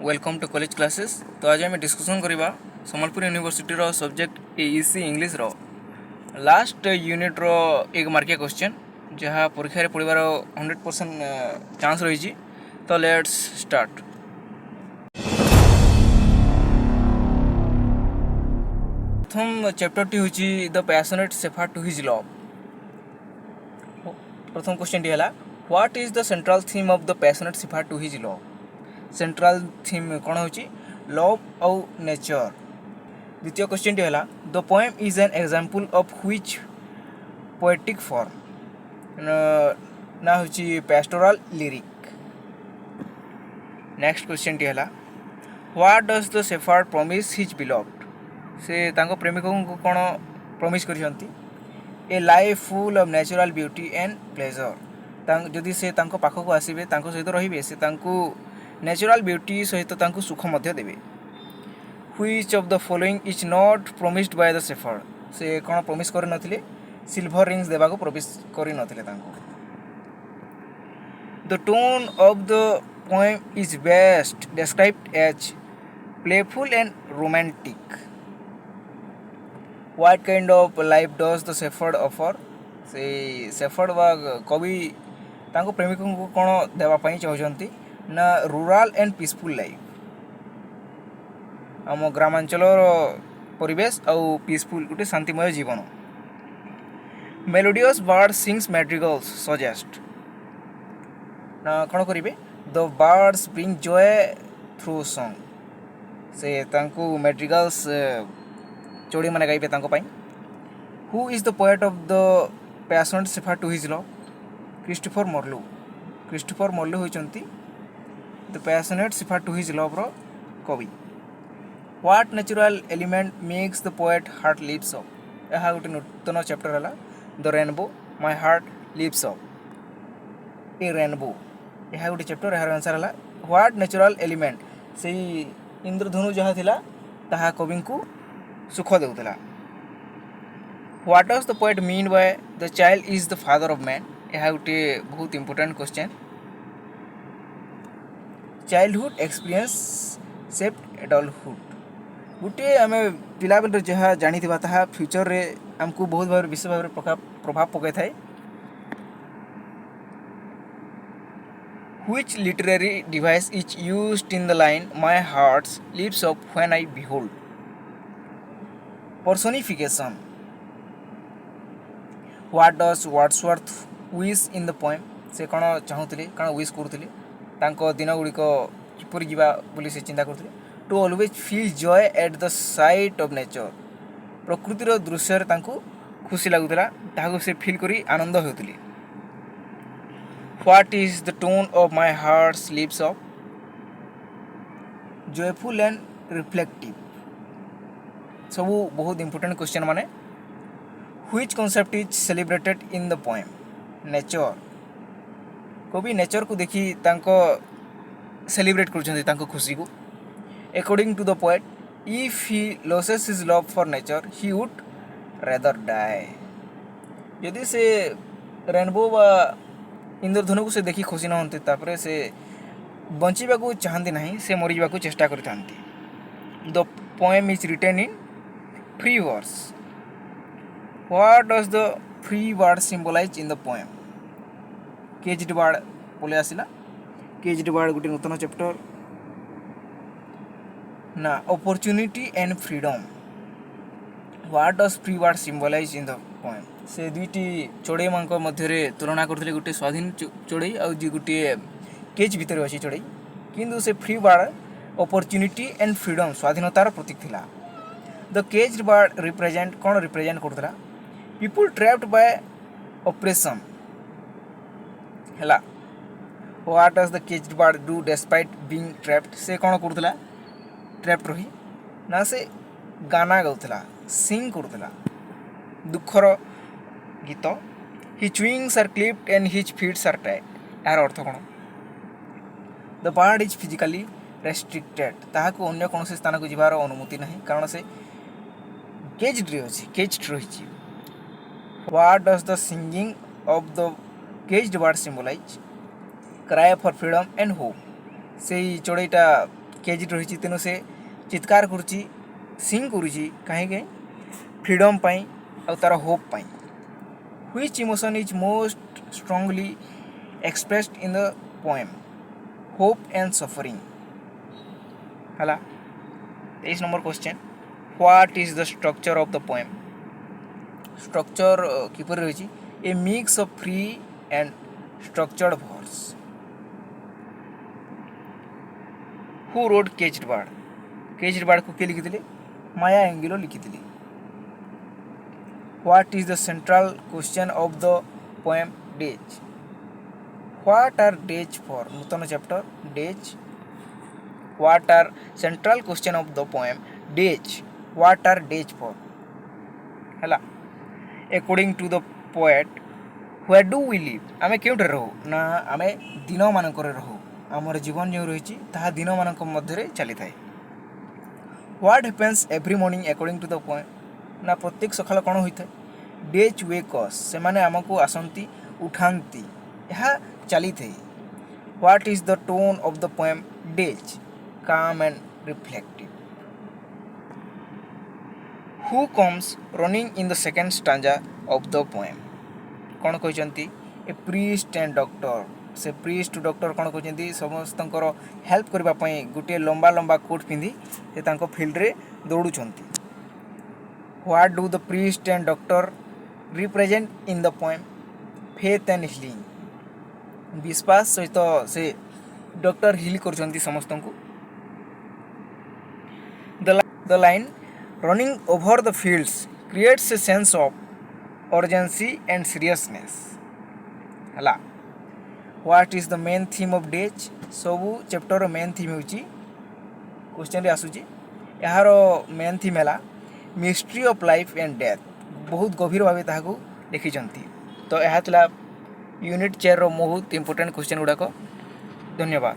Welcome to college classes. तो आज आम डिस्कसन करवा सम्बलपुर यूनिवर्सिटी रो सब्जेक्ट एईसी इंग्लिश रो लास्ट यूनिट रो एक मार्किया क्वेश्चन जहाँ परीक्षा रे पढ़वार 100% चांस रही। तो लेट्स स्टार्ट। प्रथम चैप्टर टी होची the passionate shepherd to his love. प्रथम क्वेश्चन टी हला what is the central theme of the passionate shepherd to his love. Central theme कौन हो लव आउ नेचर। द्वितीय क्वेश्चन टी है the poem is an example of which poetic form ना हूँ पेस्टोरल लिरिक। नेक्स्ट क्वेश्चन टी है what does the shepherd promise his beloved. से तांको प्रेमिकों को कौन प्रॉमिस करछंती a life full of natural beauty and pleasure. जदि से तांको पाखक आसबे तांको सहित रहिबे से तांको नेचुरल ब्यूटी सहित तांको सुख मध्य देबे। Which of the following is not promised by the shepherd. से कौन प्रॉमिस कर नथिले सिल्वर रिंग्स देबा को प्रॉमिस कर नथिले तांको। The tone of the poem is best described as playful and romantic. What kind of life does the shepherd offer. से shepherd वा कवि तांको प्रेमिकों को कौन देवा पई चाहउछंती ना रूराल एंड पीसफुल लाइफ। आम ग्रामांचल परिवेश आउ पीसफुल गोटे शांतिमय जीवन। Melodious bird sings madrigals suggest ना कौन करेंगे the birds bring joy through song. से तांको मैड्रिगल्स चोड़ी माने गाइबे तांको पाई। Who is the poet of the passionate shepherd to his love. Christopher Marlowe. Christopher Marlowe होइचंती the passionate shepherd to his love रो कवि। What natural element makes the poet heart lives up. यह गोटे नूतन चैप्टर है the rainbow my heart lives up A rainbow. यह गोटे chapter यार आंसर है व्हाट नेचुरल एलिमेंट से इंद्रधनु जहाँ थिला ताहा कवि को सुख देउतला। What does the poet mean by the child is the father of man. यह गोटे बहुत important question. Childhood experience shaped adulthood. गोटे आम पिला बेल जहाँ जानी ताहा फ्यूचर रे आमको बहुत भाव विशेष भाव प्रभाव पकई थाए। Which literary device is used in the line my heart lives up when I behold. Personification. What does Wordsworth wish in the poem. से कौन चाहूले कौन विश करुले तांको दिन गुड़िक किपर जीवा बोली से चिंता करते। To always feel joy at the sight of nature. प्रकृतिर दृश्य तांको खुशी लगुला ताको से फील करी आनंद होते। What is the tone of my heart lives up joyful and reflective. सब बहुत इंपोर्टेंट क्वेश्चन माने। Which concept is celebrated in the poem nature. कवि नेचर को देखी तांको सेलिब्रेट कर खुशी को। According to the poet if he loses his love for nature he would rather die. यदि से रेनबो व इंद्रधनु को से देखी खुशी न होते तापरे से बंचीबा को चाहती नहीं से मरीजा को चेष्टा करते। The poem is written in free verse. What does the free bird symbolise in the poem. Caged bird बोले आसला। केज्ड वर्ड गोटे नूतन चैप्टर ना opportunity and freedom. What does free bird symbolise in the poem. से दुईटी चढ़ई मान मध्य तुलना करते गोटे स्वाधीन चढ़ई आ गोटे केज भितर अच्छी चढ़ई किंतु से free bird opportunity and freedom स्वाधीनतार प्रतीक थिला। द केज्ड वर्ड रिप्रेजेंट कौन रिप्रेजेंट करता पीपुल ट्रैप्ड बाय ऑपरेशन है। What does the caged bird do despite being trapped. से कौन करुला ट्रैप्ड रही ना से गाना गाउला सिंग करुला दुखर गीत। His wings are clipped and his feets are tied. यार अर्थ कौन the bird is physically restricted. ताहाको अन्य कौन स्थान को जीवार अनुमति नहीं कारण से केज्ड रही केज्ड रही। What does the singing of the caged bird symbolise cry for freedom and hope. से चढ़ईटा केज रही तेणु से चित्कार करुच्ची सिंग करुच्ची कहीं फ्रीडम पाई और तार होप पाई which emotion is most strongly expressed in the poem hope and suffering है 23 number question what is the structure of the poem structure किपर रही a mix of free and structured verse who wrote caged bird को किए लिखी Maya Angelou लिखी what is the central question of the poem days what are days for नूतन chapter days what are central question of the poem days what are days for है according to the poet where do we live आमे क्योंटे रहू ना आमे दिन मानक रहू आमर जीवन जो रही दिन मानक मध्य चली थाए what happens every morning according to the poem ना प्रत्येक सकाल कौन होता है डेज वेक अस से माने आमको आसंती उठाती यह चली थे what is the tone of the poem days calm and reflective who comes running in the second stanza of the poem कौन कहते ए प्रीस्ट एंड डॉक्टर से प्रीस्ट डॉक्टर कौन कहते समस्त हेल्प करने गोटे लंबा लंबा कोट पिंधि से फील्ड रे दौड़ुंट what do the priest and doctor represent in the poem faith and healing विश्वास सहित से डॉक्टर हिल कर समस्त को the line running over the fields creates a sense of urgency and seriousness है what is the main theme of days सबू chapter main theme हो question रे आसूची यार मेन थीम है mystery of life and death बहुत गभीर भाव ताकू लिखी तो यह यूनिट 4 बहुत इंपोर्टेंट क्वेश्चन गुड़ाक धन्यवाद।